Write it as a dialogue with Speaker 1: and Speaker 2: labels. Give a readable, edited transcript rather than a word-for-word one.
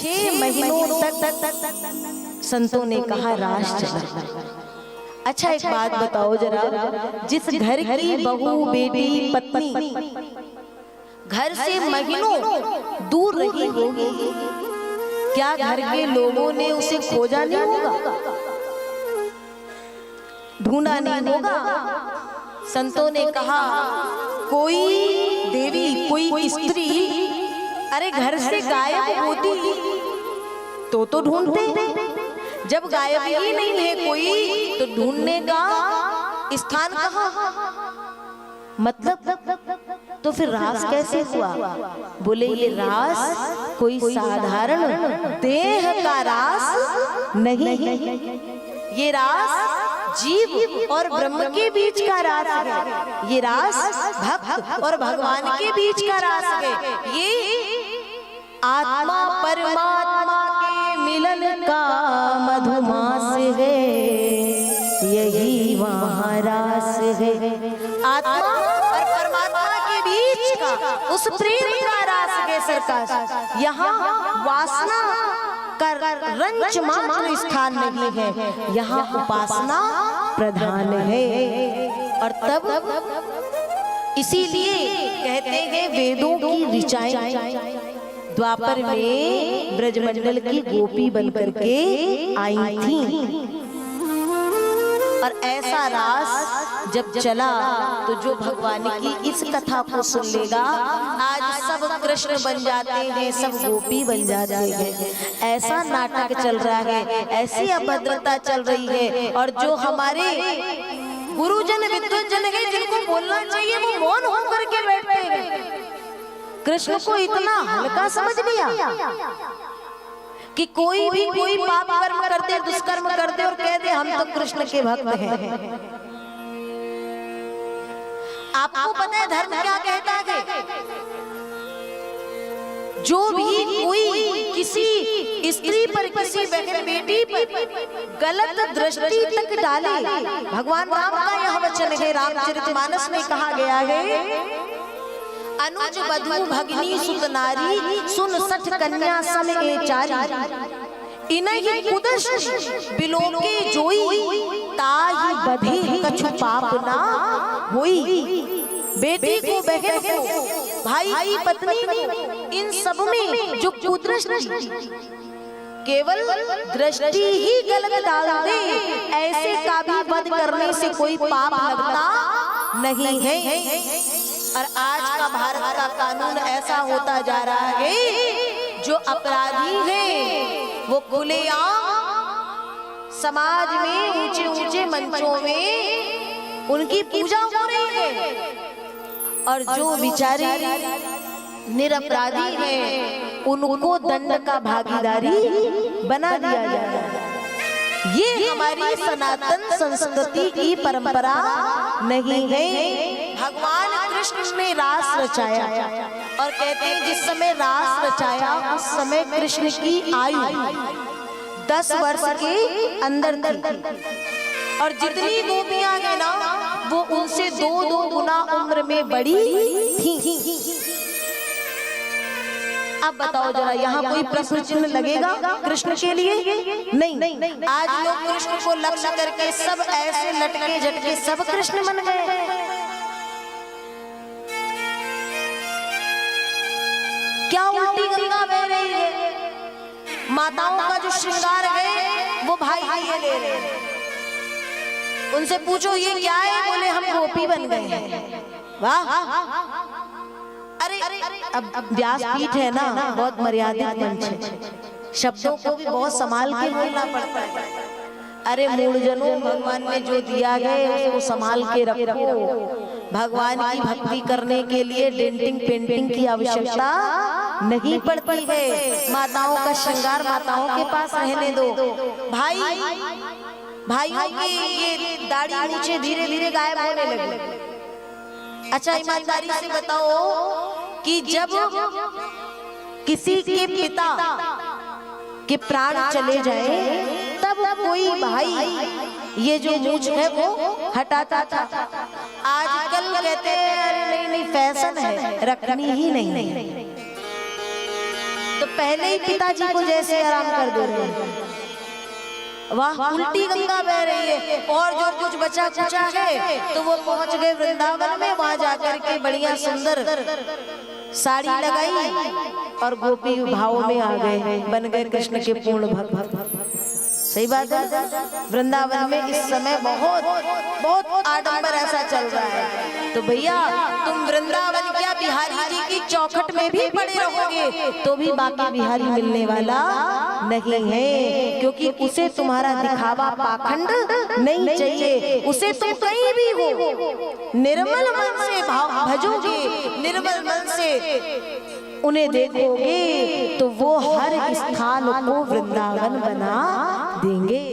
Speaker 1: 6 महीनों तक संतों ने कहा रास चला। अच्छा एक बात बताओ जरा, जिस घर की बहू बेटी पत्नी घर से महीनों दूर रही होगी, क्या घर के लोगों ने उसे खोजा नहीं होगा, ढूंढा नहीं होगा? संतों ने कहा कोई देवी कोई स्त्री अरे घर से गायब होती तो ढूंढते, जब गायब ही नहीं है कोई तो ढूंढने का स्थान कहाँ? मतलब तो फिर रास कैसे हुआ? बोले ये रास कोई साधारण देह का रास नहीं, ये रास जीव और ब्रह्म के बीच का रास है, ये रास भक्त और भगवान के बीच का रास है, ये आत्मा परमात्मा के मिलन का मधुमास है, यही वहाँ रास है। आत्मा और परमात्मा के बीच का उस प्रेम का रास है सरकार। यहाँ वासना का रंच मात्र स्थान नहीं है, यहाँ उपासना प्रधान है। और तब इसीलिए कहते हैं वेदों की ऋचाएं द्वापर में ब्रजमंडल की गोपी बनकर के आई थी। और ऐसा रास जब चला तो जो भगवान की इस कथा को सुन लेगा, आज सब कृष्ण बन जाते हैं, सब गोपी बन जाते हैं। ऐसा नाटक चल रहा है, ऐसी अभद्रता चल रही है। और जो हमारे गुरुजन विद्वजन है जिनको बोलना चाहिए वो मौन होकर के बैठे हैं। कृष्ण को इतना हल्का समझ लिया कि कोई भी कोई पाप कर्म कर दे, दुष्कर्म कर दे और कह दे हम तो कृष्ण के भक्त हैं। आपको पता है धर्म क्या कहता है? जो भी कोई किसी स्त्री पर, किसी बहन बेटी पर गलत दृष्टि तक डाले, भगवान राम का यह वचन है, रामचरितमानस में कहा गया है, अनुज बधू भगिनी सुत नारी सुन सठ कन्या सम एचारी, इन्हीं कुदश बिलोके जोई ताहि बधे कछु पाप ना होई। बेटी को, बहन को, भाई पत्नी को, इन सब में जो कुदृष्टि, केवल दृष्टि ही गलत डाल दे, ऐसे का भी वध करने से कोई पाप लगता नहीं है। और आज का भारत का कानून ऐसा होता जा रहा है, जो अपराधी हैं वो खुलेआम समाज में ऊंचे ऊंचे मंचों में उनकी पूजा हो रही है, और जो बेचारे निरपराधी हैं उनको दंड का भागीदारी बना दिया जा रहा है। ये हमारी सनातन संस्कृति की परंपरा नहीं है। भगवान कृष्ण ने रास रचाया और कहते हैं जिस समय रास रचाया उस समय कृष्ण की आयु 10 वर्ष के अंदर थी, और जितनी गोपियां हैं ना वो उनसे 2-2 गुना उम्र में बड़ी थी। अब बताओ जरा, यहाँ कोई प्रश्न चिन्ह लगेगा कृष्ण के लिए? नहीं। आज लोग कृष्ण को लक्ष्य करके सब ऐसे लटके झटके सब कृष्ण बन गए। क्या उल्टी गंगा बह रही है? माताओं का जो श्रृंगार है वो भाई ये ले रहे हैं। उनसे पूछो ये क्या है? बोले हम गोपी बन गए हैं। वाह! अरे अब व्यासपीठ है ना, बहुत मर्यादित मंच है, शब्दों को भी बहुत संभाल के बोलना पड़ता है। अरे मूलजनों, भगवान ने जो दिया है उसको संभाल के रखो। भगवान की भक्ति करने के लिए डेंटिंग पेंटिंग की आवश्यकता नहीं पड़ती है। माताओं का श्रृंगार माताओं के पास रहने दो। भाइयों की ये दाढ़ी नीचे धीरे धीरे गायब होने लगी। अच्छा ईमानदारी से बताओ कि जब किसी के पिता के प्राण चले जाए तब कोई भाई ये जो मूंछ है वो हटाता था। आजकल कहते हैं अरे नहीं फैशन है, रखनी ही नहीं। तो पहले ही पिताजी को जैसे आराम कर दे रहे हैं। वाह, उल्टी गंगा बह रही है और जो कुछ बचा कुचा है तो वो पहुंच गए वृंदावन में। वहां जाकर के बढ़िया सुंदर साड़ी लगाई और गोपी भाव में आ गए, बन गए कृष्ण के पूर्ण भक्त। सही बात है। वृंदावन में इस समय बहुत बहुत आडंबर ऐसा चल रहा है। तो भैया तुम वृंदावन क्या बिहारी जी की चौखट में भी पड़े रहोगे तो भी बाकी बिहारी मिलने वाला नहीं है, क्योंकि उसे तुम्हारा दिखावा पाखंड नहीं चाहिए। उसे तुम कहीं भी हो निर्मल मन से भाव भजोगे, निर्मल मन से उन्हें देखोगे तो वो हर स्थान को वृंदावन बना देंगे।